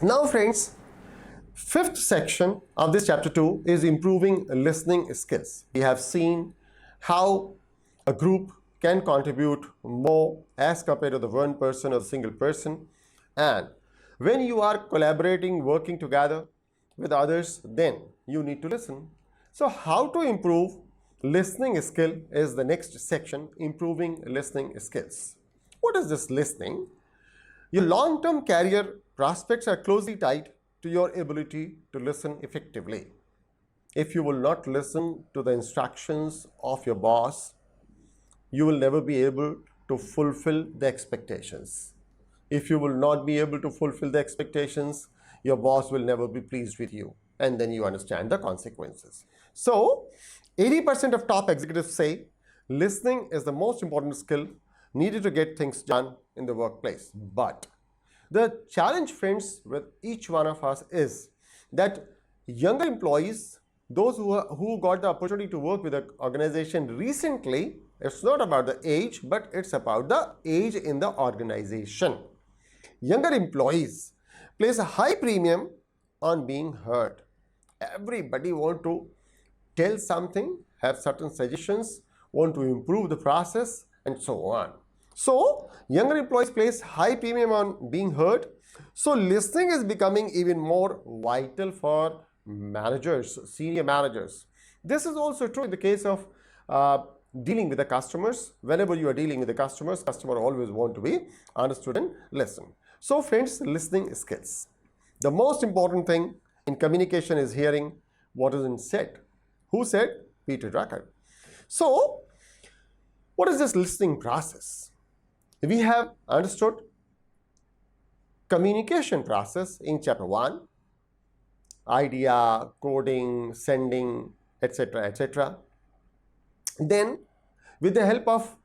Now friends, fifth section of this chapter 2 is improving listening skills. We have seen how a group can contribute more as compared to the one person or single person, and when you are collaborating, working together with others, then you need to listen. So how to improve listening skill is the next section, improving listening skills. What is this listening? Your long-term career prospects are closely tied to your ability to listen effectively. If you will not listen to the instructions of your boss, you will never be able to fulfill the expectations. If you will not be able to fulfill the expectations, your boss will never be pleased with you, and then you understand the consequences. So 80% of top executives say listening is the most important skill needed to get things done in the workplace. But the challenge, friends, with each one of us is that younger employees, those who got the opportunity to work with an organization recently, it's not about the age, but it's about the age in the organization. Younger employees place a high premium on being heard. Everybody want to tell something, have certain suggestions, want to improve the process, and so on. So younger employees place high premium on being heard. So listening is becoming even more vital for managers, senior managers. This is also true in the case of dealing with the customers. Whenever you are dealing with the customers, customer always want to be understood and listen. So friends, listening skills. The most important thing in communication is hearing what isn't said. Who said? Peter Drucker. So what is this listening process? We have understood communication process in chapter 1, idea, coding, sending, etc., etc. Then with the help of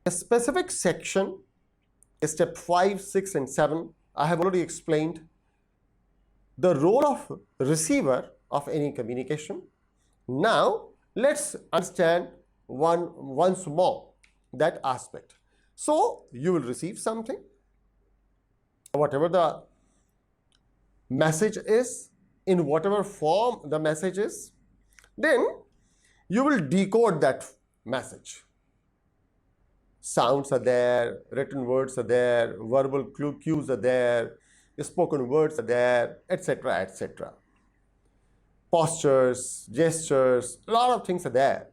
a specific section, step 5, 6 and 7, I have already explained the role of receiver of any communication. Now let's understand once more that aspect. So you will receive something, whatever the message is, in whatever form the message is, then you will decode that message. Sounds are there, written words are there, verbal cues are there, spoken words are there, etc., etc. Postures, gestures, a lot of things are there.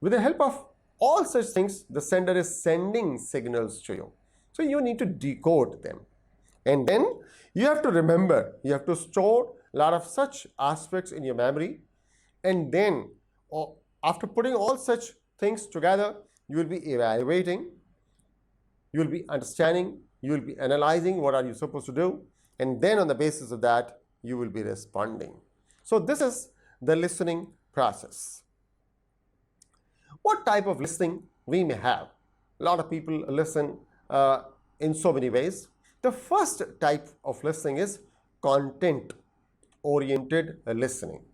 With the help of all such things, the sender is sending signals to you. So you need to decode them. And then you have to remember, you have to store a lot of such aspects in your memory. And then after putting all such things together, you will be evaluating, you will be understanding, you will be analyzing what are you supposed to do. And then on the basis of that, you will be responding. So this is the listening process. What type of listening we may have? A lot of people listen in so many ways. The first type of listening is content-oriented listening.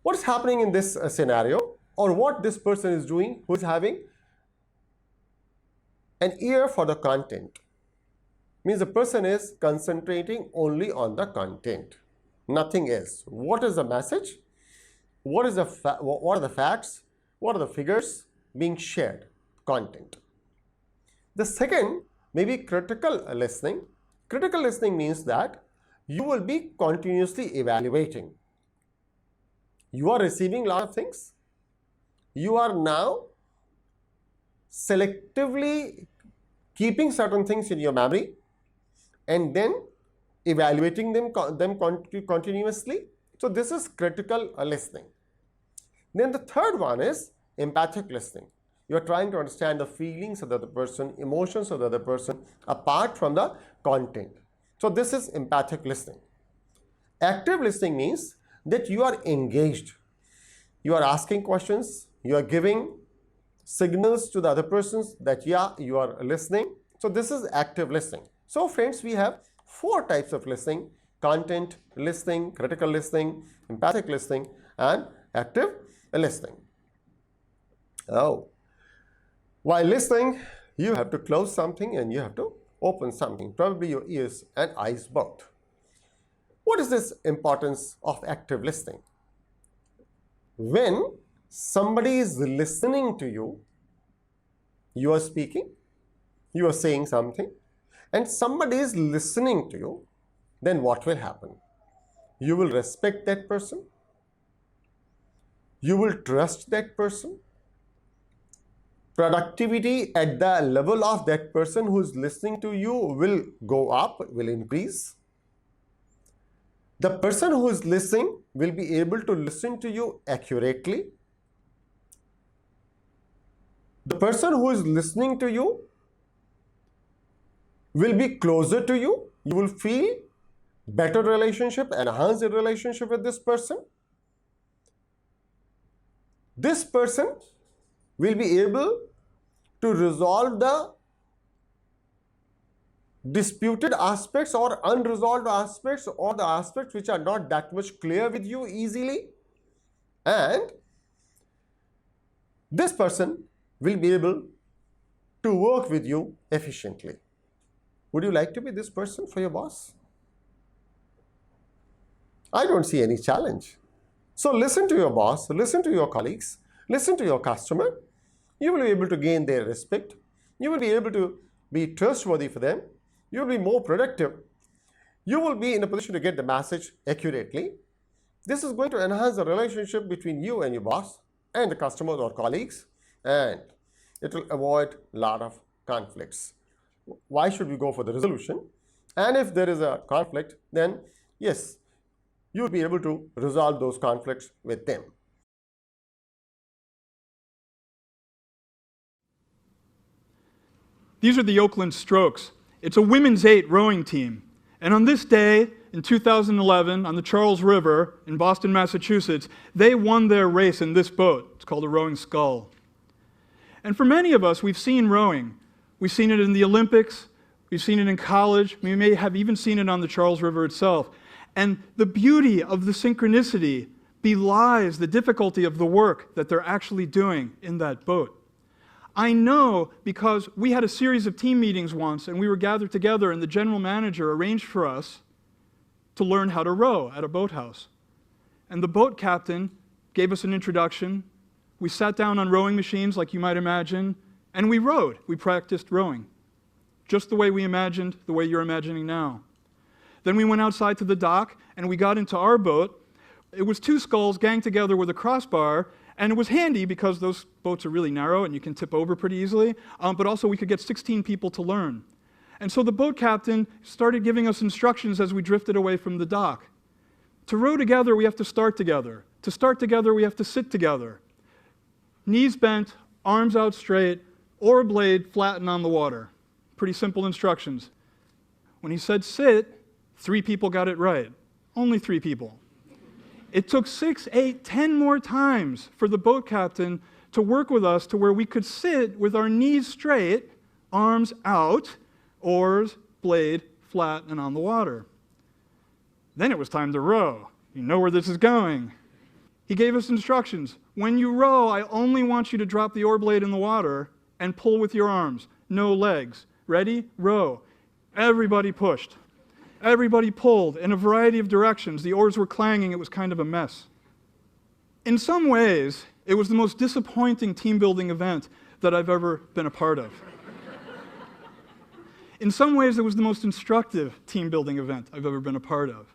What is happening in this scenario, or what this person is doing who is having an ear for the content? Means the person is concentrating only on the content, nothing else. What is the message? What are the facts? What are the figures being shared? Content. The second may be critical listening. Critical listening means that you will be continuously evaluating. You are receiving a lot of things. You are now selectively keeping certain things in your memory and then evaluating them continuously. So this is critical listening. Then the third one is empathic listening. You are trying to understand the feelings of the other person, emotions of the other person, apart from the content. So this is empathic listening. Active listening means that you are engaged. You are asking questions. You are giving signals to the other persons that, yeah, you are listening. So this is active listening. So friends, we have 4 types of listening: content listening, critical listening, empathic listening, and active listening. Oh, while listening, you have to close something and you have to open something, probably your ears and eyes both. What is this importance of active listening? When somebody is listening to you, you are speaking, you are saying something, and somebody is listening to you, then what will happen? You will respect that person. You will trust that person. Productivity at the level of that person who is listening to you will go up, will increase. The person who is listening will be able to listen to you accurately. The person who is listening to you will be closer to you. You will feel better relationship, enhance your relationship with this person. This person will be able to resolve the disputed aspects or unresolved aspects or the aspects which are not that much clear with you easily. And this person will be able to work with you efficiently. Would you like to be this person for your boss? I don't see any challenge. So listen to your boss, listen to your colleagues, listen to your customer. You will be able to gain their respect. You will be able to be trustworthy for them. You will be more productive. You will be in a position to get the message accurately. This is going to enhance the relationship between you and your boss and the customers or colleagues, and it will avoid a lot of conflicts. Why should we go for the resolution? And if there is a conflict, then yes, you will be able to resolve those conflicts with them. These are the Oakland Strokes. It's a women's 8 rowing team. And on this day, in 2011, on the Charles River in Boston, Massachusetts, they won their race in this boat. It's called a rowing scull. And for many of us, we've seen rowing. We've seen it in the Olympics. We've seen it in college. We may have even seen it on the Charles River itself. And the beauty of the synchronicity belies the difficulty of the work that they're actually doing in that boat. I know because we had a series of team meetings once, and we were gathered together, and the general manager arranged for us to learn how to row at a boathouse. And the boat captain gave us an introduction. We sat down on rowing machines, like you might imagine, and we rowed. We practiced rowing, just the way we imagined, the way you're imagining now. Then we went outside to the dock, and we got into our boat. It was 2 sculls ganged together with a crossbar, and it was handy because those boats are really narrow and you can tip over pretty easily, but also we could get 16 people to learn. And so the boat captain started giving us instructions as we drifted away from the dock. To row together, we have to start together. To start together, we have to sit together. Knees bent, arms out straight, oar blade flattened on the water. Pretty simple instructions. When he said sit, 3 people got it right. Only 3 people. It took 6, 8, 10 more times for the boat captain to work with us to where we could sit with our knees straight, arms out, oars, blade, flat, and on the water. Then it was time to row. You know where this is going. He gave us instructions. When you row, I only want you to drop the oar blade in the water and pull with your arms. No legs. Ready? Row. Everybody pushed. Everybody pulled in a variety of directions. The oars were clanging. It was kind of a mess. In some ways, it was the most disappointing team-building event that I've ever been a part of. In some ways, it was the most instructive team-building event I've ever been a part of.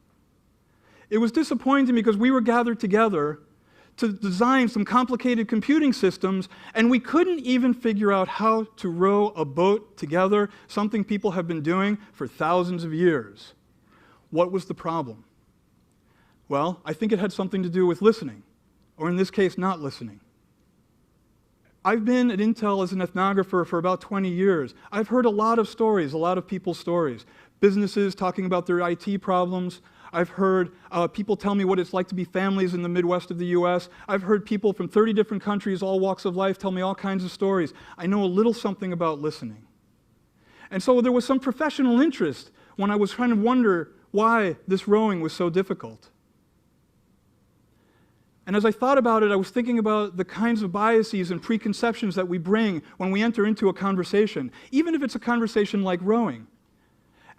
It was disappointing because we were gathered together to design some complicated computing systems, and we couldn't even figure out how to row a boat together, something people have been doing for thousands of years. What was the problem? Well, I think it had something to do with listening, or in this case, not listening. I've been at Intel as an ethnographer for about 20 years. I've heard a lot of stories, a lot of people's stories. Businesses talking about their IT problems. I've heard people tell me what it's like to be families in the Midwest of the US. I've heard people from 30 different countries, all walks of life, tell me all kinds of stories. I know a little something about listening. And so there was some professional interest when I was trying to wonder why this rowing was so difficult. And as I thought about it, I was thinking about the kinds of biases and preconceptions that we bring when we enter into a conversation, even if it's a conversation like rowing.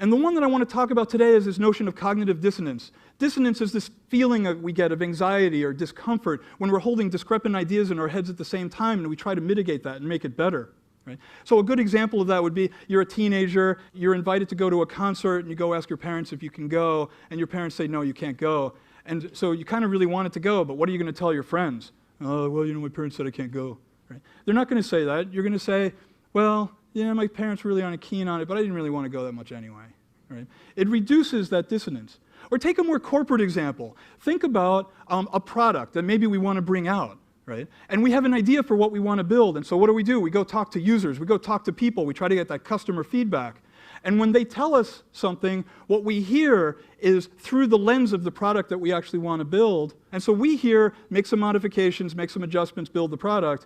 And the one that I want to talk about today is this notion of cognitive dissonance. Dissonance is this feeling that we get of anxiety or discomfort when we're holding discrepant ideas in our heads at the same time, and we try to mitigate that and make it better. Right? So a good example of that would be you're a teenager, you're invited to go to a concert, and you go ask your parents if you can go, and your parents say, no, you can't go. And so you kind of really wanted to go, but what are you going to tell your friends? Oh, well, my parents said I can't go. Right? They're not going to say that. You're going to say, well, yeah, my parents really aren't keen on it, but I didn't really want to go that much anyway. Right? It reduces that dissonance. Or take a more corporate example. Think about a product that maybe we want to bring out. Right? And we have an idea for what we want to build. And so what do? We go talk to users. We go talk to people. We try to get that customer feedback. And when they tell us something, what we hear is through the lens of the product that we actually want to build. And so we hear, make some modifications, make some adjustments, build the product.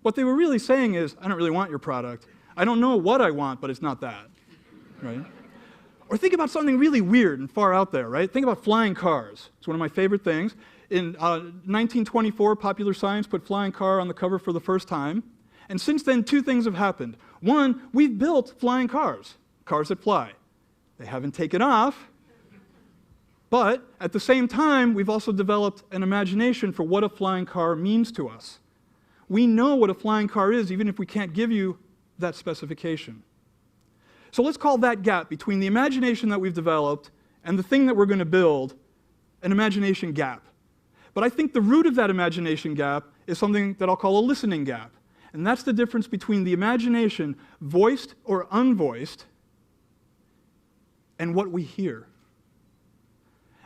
What they were really saying is, I don't really want your product. I don't know what I want, but it's not that. Right? Or think about something really weird and far out there, right? Think about flying cars. It's one of my favorite things. In 1924, Popular Science put flying car on the cover for the first time. And since then, two things have happened. One, we've built flying cars, cars that fly. They haven't taken off. But at the same time, we've also developed an imagination for what a flying car means to us. We know what a flying car is, even if we can't give you that specification. So let's call that gap between the imagination that we've developed and the thing that we're going to build an imagination gap. But I think the root of that imagination gap is something that I'll call a listening gap. And that's the difference between the imagination, voiced or unvoiced, and what we hear.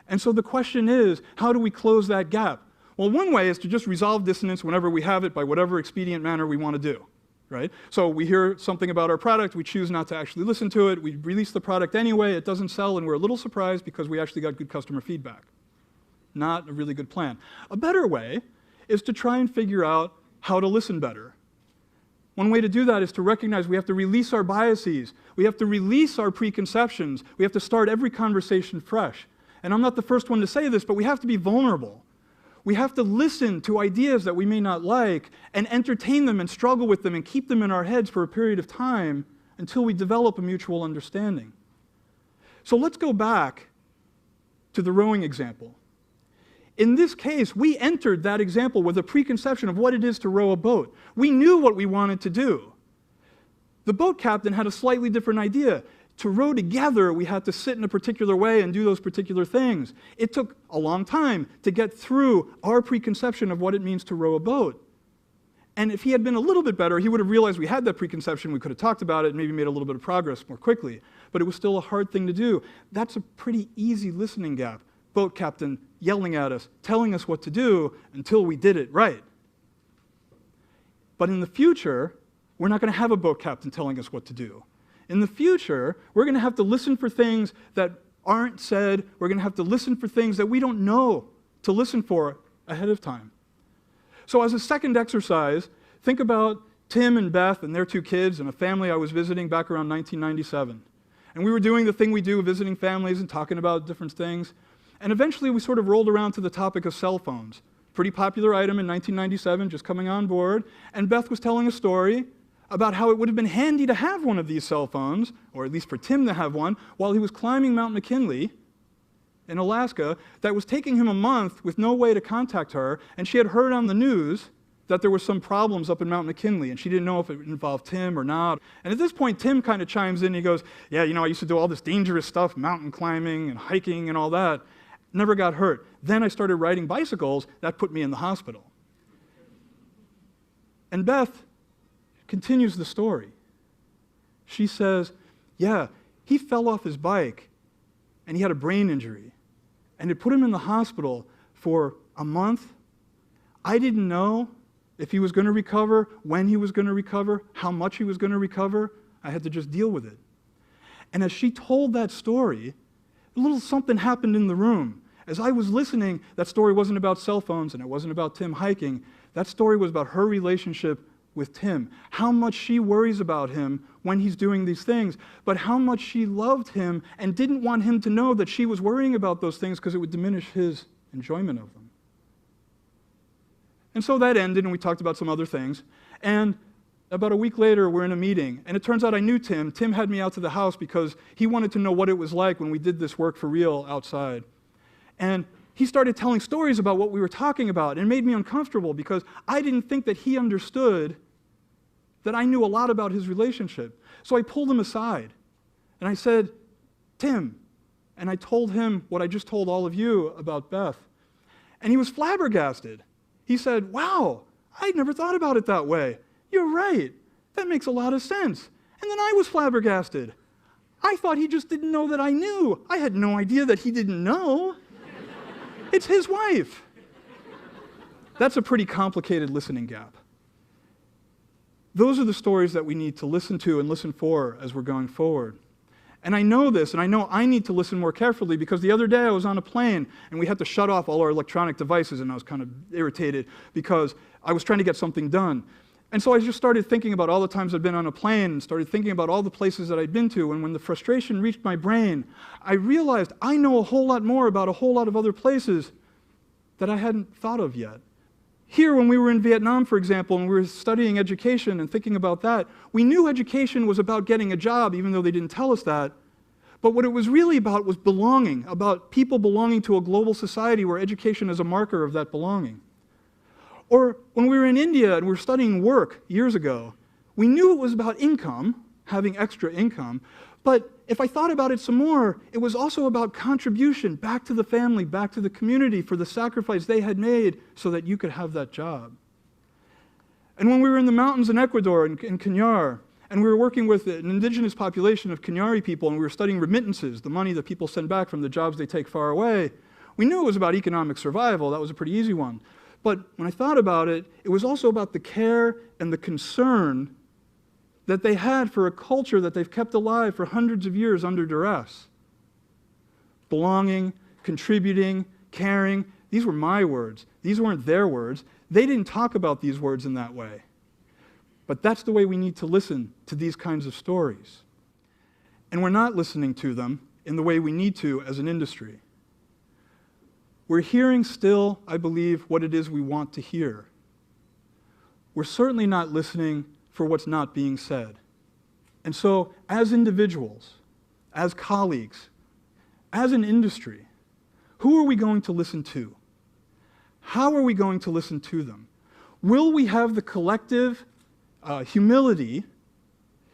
And so the question is, how do we close that gap? Well, one way is to just resolve dissonance whenever we have it by whatever expedient manner we want to do. Right? So we hear something about our product, we choose not to actually listen to it, we release the product anyway, it doesn't sell, and we're a little surprised because we actually got good customer feedback. Not a really good plan. A better way is to try and figure out how to listen better. One way to do that is to recognize we have to release our biases, we have to release our preconceptions, we have to start every conversation fresh. And I'm not the first one to say this, but we have to be vulnerable. We have to listen to ideas that we may not like and entertain them and struggle with them and keep them in our heads for a period of time until we develop a mutual understanding. So let's go back to the rowing example. In this case, we entered that example with a preconception of what it is to row a boat. We knew what we wanted to do. The boat captain had a slightly different idea. To row together, we had to sit in a particular way and do those particular things. It took a long time to get through our preconception of what it means to row a boat. And if he had been a little bit better, he would have realized we had that preconception, we could have talked about it, and maybe made a little bit of progress more quickly. But it was still a hard thing to do. That's a pretty easy listening gap. Boat captain yelling at us, telling us what to do until we did it right. But in the future, we're not going to have a boat captain telling us what to do. In the future, we're going to have to listen for things that aren't said. We're going to have to listen for things that we don't know to listen for ahead of time. So as a second exercise, think about Tim and Beth and their two kids and a family I was visiting back around 1997. And we were doing the thing we do, visiting families and talking about different things. And eventually we sort of rolled around to the topic of cell phones. Pretty popular item in 1997, just coming on board. And Beth was telling a story about how it would have been handy to have one of these cell phones, or at least for Tim to have one, while he was climbing Mount McKinley in Alaska, that was taking him a month with no way to contact her, and she had heard on the news that there were some problems up in Mount McKinley, and she didn't know if it involved Tim or not. And at this point, Tim kind of chimes in, and he goes, yeah, I used to do all this dangerous stuff, mountain climbing and hiking and all that. Never got hurt. Then I started riding bicycles. That put me in the hospital. And Beth continues the story. She says, yeah, he fell off his bike and he had a brain injury and it put him in the hospital for a month. I didn't know if he was going to recover, when he was going to recover, how much he was going to recover. I had to just deal with it. And as she told that story, a little something happened in the room. As I was listening, that story wasn't about cell phones and it wasn't about Tim hiking. That story was about her relationship with Tim, how much she worries about him when he's doing these things, but how much she loved him and didn't want him to know that she was worrying about those things because it would diminish his enjoyment of them. And so that ended, and we talked about some other things. And About a week later, we're in a meeting, and it turns out I knew Tim. Tim had me out to the house because he wanted to know what it was like when we did this work for real outside. And he started telling stories about what we were talking about, and it made me uncomfortable because I didn't think that he understood that I knew a lot about his relationship. So I pulled him aside, and I said, Tim, and I told him what I just told all of you about Beth. And he was flabbergasted. He said, wow, I'd never thought about it that way. You're right. That makes a lot of sense. And then I was flabbergasted. I thought he just didn't know that I knew. I had no idea that he didn't know. It's his wife. That's a pretty complicated listening gap. Those are the stories that we need to listen to and listen for as we're going forward. And I know this, and I know I need to listen more carefully because the other day I was on a plane and we had to shut off all our electronic devices, and I was kind of irritated because I was trying to get something done. And so I just started thinking about all the times I'd been on a plane and started thinking about all the places that I'd been to, and when the frustration reached my brain, I realized I know a whole lot more about a whole lot of other places that I hadn't thought of yet. Here, when we were in Vietnam, for example, and we were studying education and thinking about that, we knew education was about getting a job, even though they didn't tell us that. But what it was really about was belonging, about people belonging to a global society where education is a marker of that belonging. Or when we were in India and we were studying work years ago, we knew it was about income, having extra income, but if I thought about it some more, it was also about contribution back to the family, back to the community for the sacrifice they had made so that you could have that job. And when we were in the mountains in Ecuador, in Cañar, and we were working with an indigenous population of Cañari people, and we were studying remittances, the money that people send back from the jobs they take far away, we knew it was about economic survival. That was a pretty easy one. But when I thought about it, it was also about the care and the concern that they had for a culture that they've kept alive for hundreds of years under duress. Belonging, contributing, caring, these were my words. These weren't their words. They didn't talk about these words in that way. But that's the way we need to listen to these kinds of stories. And we're not listening to them in the way we need to as an industry. We're hearing still, I believe, what it is we want to hear. We're certainly not listening for what's not being said. And so, as individuals, as colleagues, as an industry, who are we going to listen to? How are we going to listen to them? Will we have the collective humility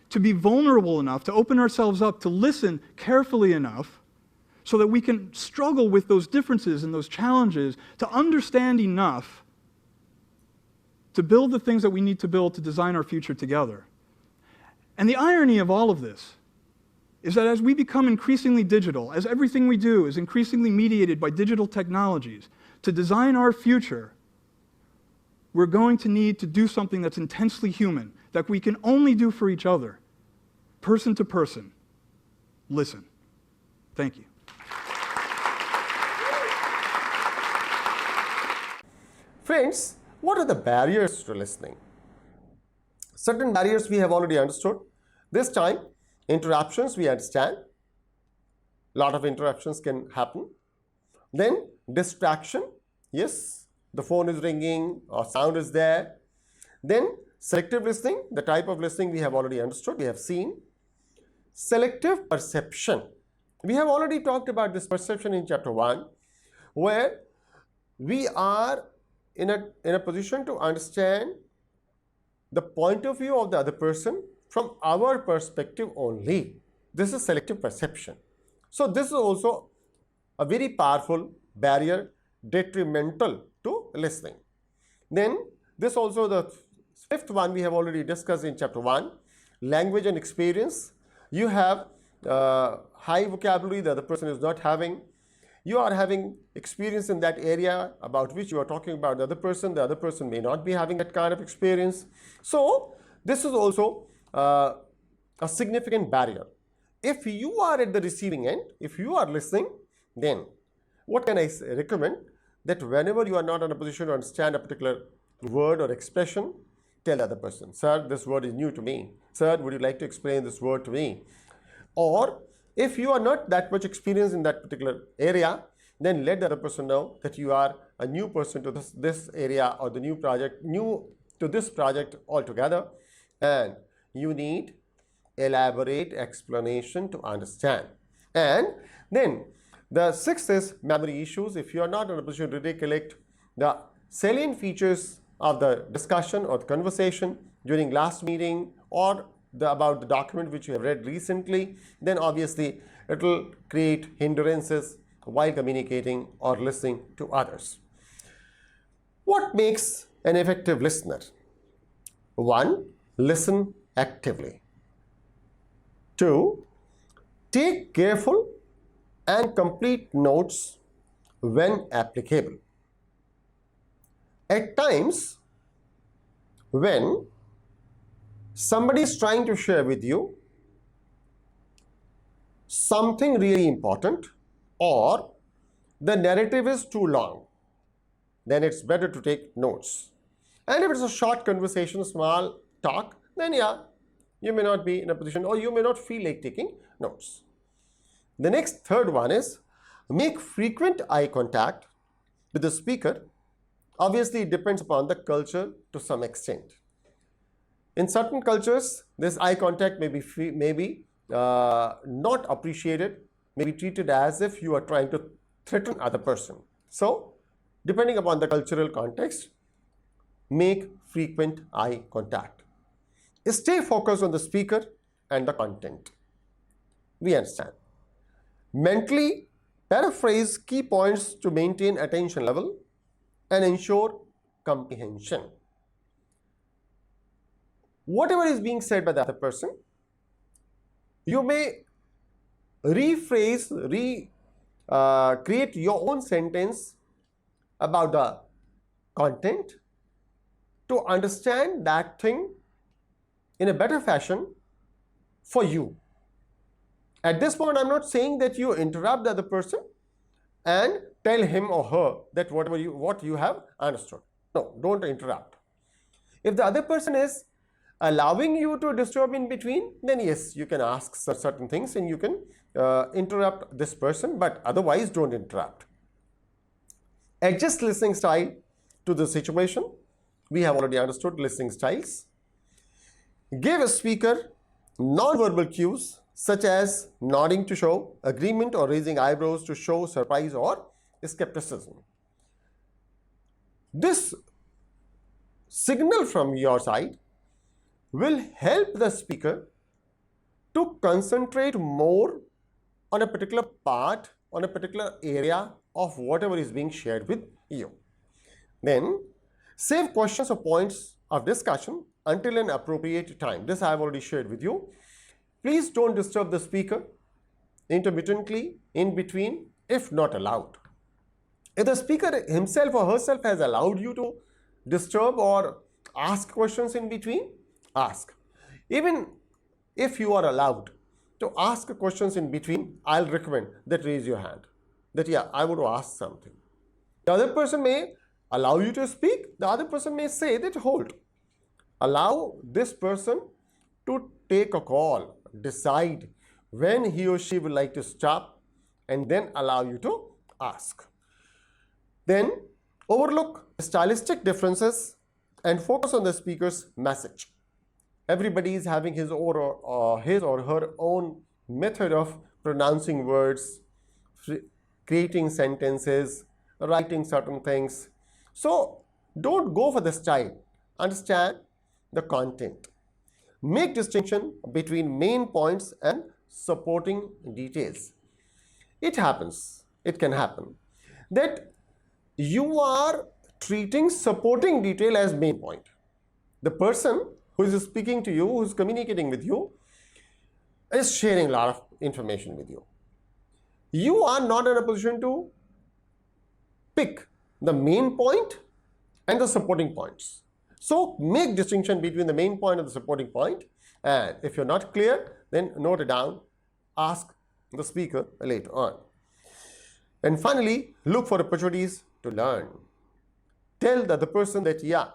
to be vulnerable enough, to open ourselves up, to listen carefully enough so that we can struggle with those differences and those challenges, to understand enough to build the things that we need to build to design our future together? And the irony of all of this is that as we become increasingly digital, as everything we do is increasingly mediated by digital technologies, to design our future, we're going to need to do something that's intensely human, that we can only do for each other, person to person. Listen. Thank you. Friends, what are the barriers to listening? Certain barriers we have already understood. This time, interruptions we understand. A lot of interruptions can happen. Then, distraction. Yes, the phone is ringing or sound is there. Then, selective listening, the type of listening we have already understood, we have seen. Selective perception. We have already talked about this perception in chapter 1, where we are in a position to understand the point of view of the other person from our perspective only. This is selective perception. So this is also a very powerful barrier, detrimental to listening. Then this also, the fifth one we have already discussed in chapter 1, language and experience. You have high vocabulary, the other person is not having. You are having experience in that area about which you are talking about the other person may not be having that kind of experience. So this is also a significant barrier. If you are at the receiving end, if you are listening, then what can I recommend? That whenever you are not in a position to understand a particular word or expression, tell the other person, sir, this word is new to me. Sir, would you like to explain this word to me? Or if you are not that much experienced in that particular area, then let the other person know that you are a new person to this area or the new project, new to this project altogether. and you need elaborate explanation to understand. And then the sixth is memory issues. If you are not in a position to recollect the salient features of the discussion or the conversation during last meeting or about the document which you have read recently, then obviously it will create hindrances while communicating or listening to others. What makes an effective listener? 1. Listen actively. 2. Take careful and complete notes when applicable. At times, when somebody is trying to share with you something really important or the narrative is too long, then it's better to take notes. And if it's a short conversation, small talk, then yeah, you may not be in a position or you may not feel like taking notes. The next third one is make frequent eye contact with the speaker. Obviously, it depends upon the culture to some extent. In certain cultures, this eye contact may be not appreciated, may be treated as if you are trying to threaten other person. So, depending upon the cultural context, make frequent eye contact. Stay focused on the speaker and the content. We understand. Mentally paraphrase key points to maintain attention level and ensure comprehension. Whatever is being said by the other person, you may rephrase, create your own sentence about the content to understand that thing in a better fashion for you. At this point, I'm not saying that you interrupt the other person and tell him or her that what you have understood. No, don't interrupt. If the other person is allowing you to disturb in between, then yes, you can ask certain things and you can interrupt this person, but otherwise don't interrupt. Adjust listening style to the situation. We have already understood listening styles. Give a speaker non-verbal cues such as nodding to show agreement or raising eyebrows to show surprise or skepticism. This signal from your side will help the speaker to concentrate more on a particular part, on a particular area of whatever is being shared with you. Then save questions or points of discussion until an appropriate time. This I have already shared with you. Please don't disturb the speaker intermittently in between if not allowed. If the speaker himself or herself has allowed you to disturb or ask questions in between, ask. Even if you are allowed to ask questions in between, I'll recommend that raise your hand. That yeah, I want to ask something. The other person may allow you to speak. The other person may say that hold. Allow this person to take a call, decide when he or she would like to stop and then allow you to ask. Then overlook stylistic differences and focus on the speaker's message. Everybody is having his or her own method of pronouncing words, creating sentences, writing certain things. So don't go for the style. Understand the content. Make distinction between main points and supporting details. It happens, it can happen that you are treating supporting detail as main point. The person who is speaking to you, who is communicating with you, is sharing a lot of information with you. You are not in a position to pick the main point and the supporting points. So make distinction between the main point and the supporting point. And if you're not clear, then note it down. Ask the speaker later on. And finally, look for opportunities to learn. Tell the other person that yeah,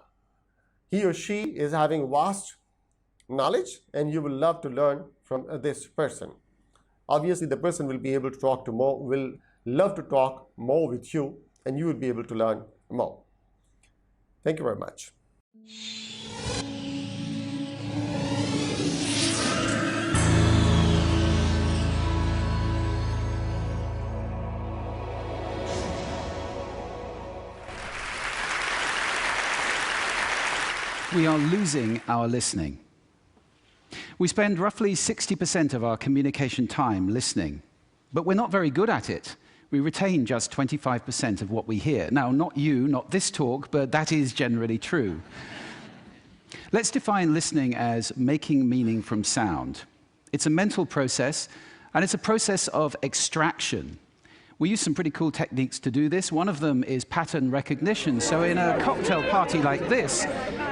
he or she is having vast knowledge and you will love to learn from this person. Obviously, the person will be able to talk to more, will love to talk more with you, and you will be able to learn more. Thank you very much. We are losing our listening. We spend roughly 60% of our communication time listening, but we're not very good at it. We retain just 25% of what we hear. Now, not you, not this talk, but that is generally true. Let's define listening as making meaning from sound. It's a mental process, and it's a process of extraction. We use some pretty cool techniques to do this. One of them is pattern recognition. So in a cocktail party like this,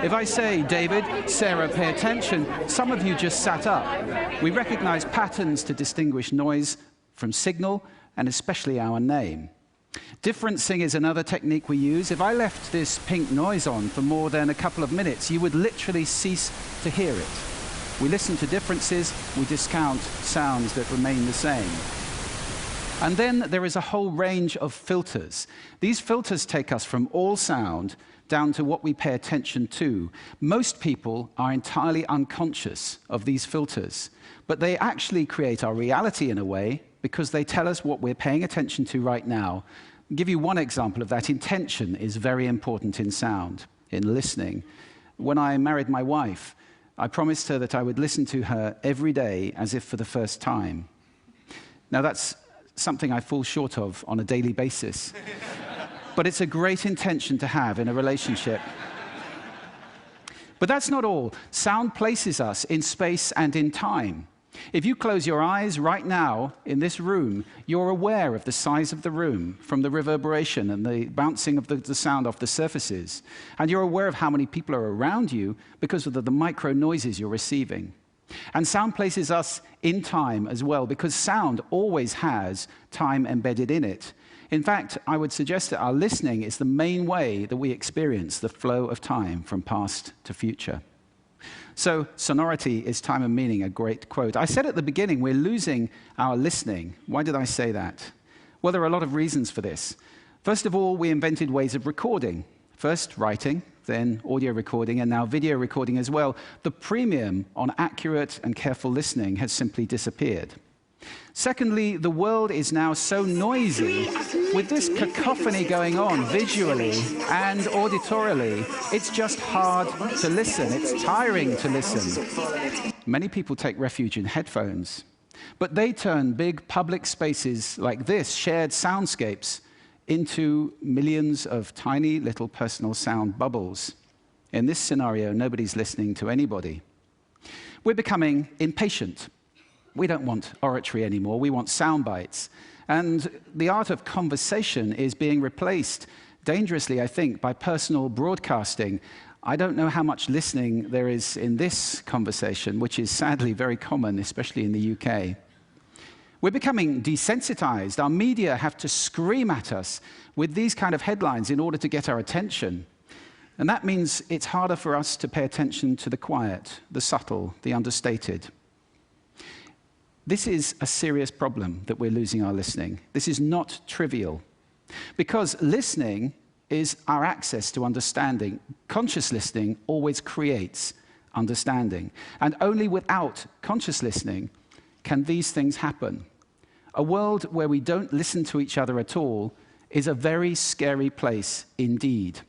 if I say, David, Sarah, pay attention, some of you just sat up. We recognize patterns to distinguish noise from signal, and especially our name. Differencing is another technique we use. If I left this pink noise on for more than a couple of minutes, you would literally cease to hear it. We listen to differences, we discount sounds that remain the same. And then there is a whole range of filters. These filters take us from all sound down to what we pay attention to. Most people are entirely unconscious of these filters, but they actually create our reality in a way because they tell us what we're paying attention to right now. I'll give you one example of that. Intention is very important in sound, in listening. When I married my wife, I promised her that I would listen to her every day as if for the first time. Now that's something I fall short of on a daily basis. But it's a great intention to have in a relationship. But that's not all. Sound places us in space and in time. If you close your eyes right now in this room, you're aware of the size of the room from the reverberation and the bouncing of the sound off the surfaces. And you're aware of how many people are around you because of the micro noises you're receiving. And sound places us in time as well, because sound always has time embedded in it. In fact, I would suggest that our listening is the main way that we experience the flow of time from past to future. So, sonority is time and meaning, a great quote. I said at the beginning, we're losing our listening. Why did I say that? Well, there are a lot of reasons for this. First of all, we invented ways of recording. First, writing, then audio recording, and now video recording as well. The premium on accurate and careful listening has simply disappeared. Secondly, the world is now so noisy, with this cacophony going on visually and auditorily, it's just hard to listen. It's tiring to listen. Many people take refuge in headphones, but they turn big public spaces like this, shared soundscapes, into millions of tiny little personal sound bubbles. In this scenario, nobody's listening to anybody. We're becoming impatient. We don't want oratory anymore, we want sound bites. And the art of conversation is being replaced, dangerously, I think, by personal broadcasting. I don't know how much listening there is in this conversation, which is sadly very common, especially in the UK. We're becoming desensitized. Our media have to scream at us with these kind of headlines in order to get our attention. And that means it's harder for us to pay attention to the quiet, the subtle, the understated. This is a serious problem that we're losing our listening. This is not trivial. Because listening is our access to understanding. Conscious listening always creates understanding. And only without conscious listening can these things happen. A world where we don't listen to each other at all is a very scary place indeed.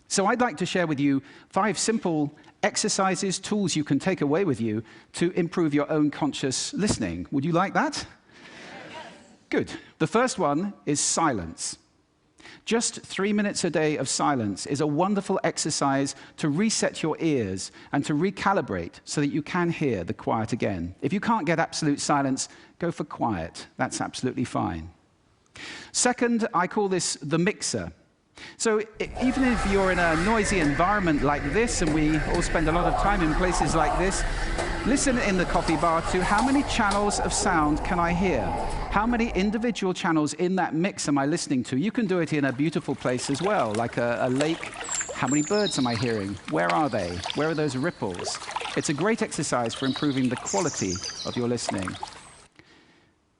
So I'd like to share with you 5 simple exercises, tools you can take away with you to improve your own conscious listening. Would you like that? Yes. Good. The first one is silence. Just 3 minutes a day of silence is a wonderful exercise to reset your ears and to recalibrate so that you can hear the quiet again. If you can't get absolute silence, go for quiet. That's absolutely fine. Second, I call this the mixer. So even if you're in a noisy environment like this, and we all spend a lot of time in places like this, listen in the coffee bar to how many channels of sound can I hear? How many individual channels in that mix am I listening to? You can do it in a beautiful place as well, like a lake. How many birds am I hearing? Where are they? Where are those ripples? It's a great exercise for improving the quality of your listening.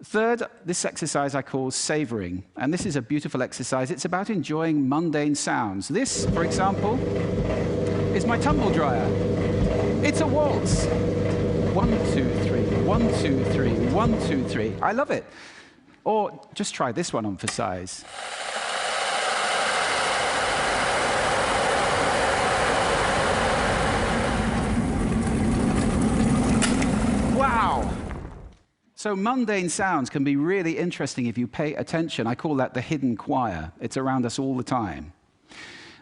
Third, this exercise I call savoring, and this is a beautiful exercise. It's about enjoying mundane sounds. This, for example, is my tumble dryer. It's a waltz. 1, 2, 3, 1, 2, 3, 1, 2, 3. I love it. Or just try this one on for size. Wow! So mundane sounds can be really interesting if you pay attention. I call that the hidden choir. It's around us all the time.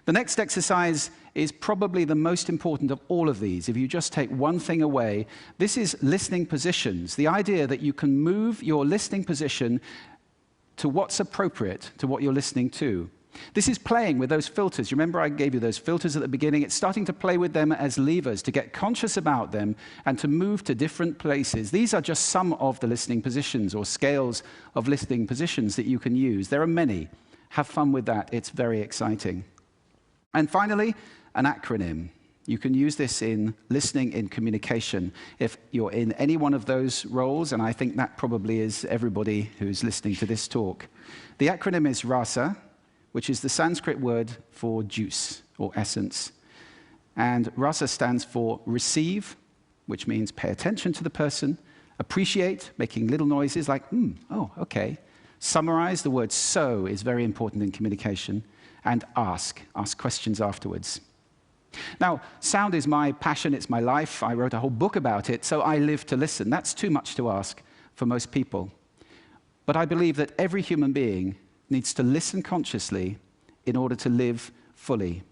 The next exercise is probably the most important of all of these. If you just take one thing away, this is listening positions. The idea that you can move your listening position to what's appropriate to what you're listening to. This is playing with those filters. Remember I gave you those filters at the beginning? It's starting to play with them as levers, to get conscious about them and to move to different places. These are just some of the listening positions or scales of listening positions that you can use. There are many. Have fun with that. It's very exciting. And finally, an acronym. You can use this in listening, in communication. If you're in any one of those roles, and I think that probably is everybody who's listening to this talk. The acronym is RASA, which is the Sanskrit word for juice or essence. And RASA stands for receive, which means pay attention to the person, appreciate, making little noises like, oh, okay. Summarize, the word so is very important in communication, and ask questions afterwards. Now, sound is my passion, it's my life. I wrote a whole book about it, so I live to listen. That's too much to ask for most people. But I believe that every human being needs to listen consciously in order to live fully.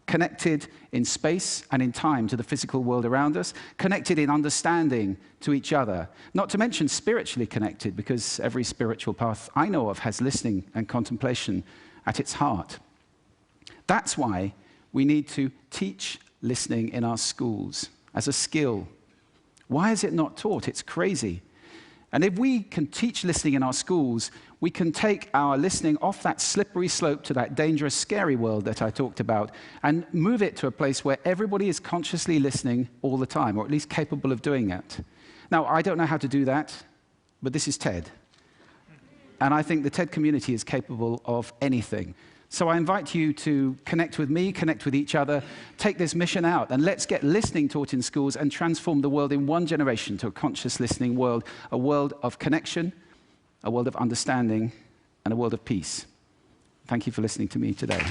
Connected in space and in time to the physical world around us, connected in understanding to each other, not to mention spiritually connected, because every spiritual path I know of has listening and contemplation at its heart. That's why we need to teach listening in our schools as a skill. Why is it not taught? It's crazy. And if we can teach listening in our schools, we can take our listening off that slippery slope to that dangerous, scary world that I talked about and move it to a place where everybody is consciously listening all the time, or at least capable of doing that. Now, I don't know how to do that, but this is TED. And I think the TED community is capable of anything. So I invite you to connect with me, connect with each other, take this mission out, and let's get listening taught in schools and transform the world in one generation to a conscious listening world, a world of connection, a world of understanding, and a world of peace. Thank you for listening to me today.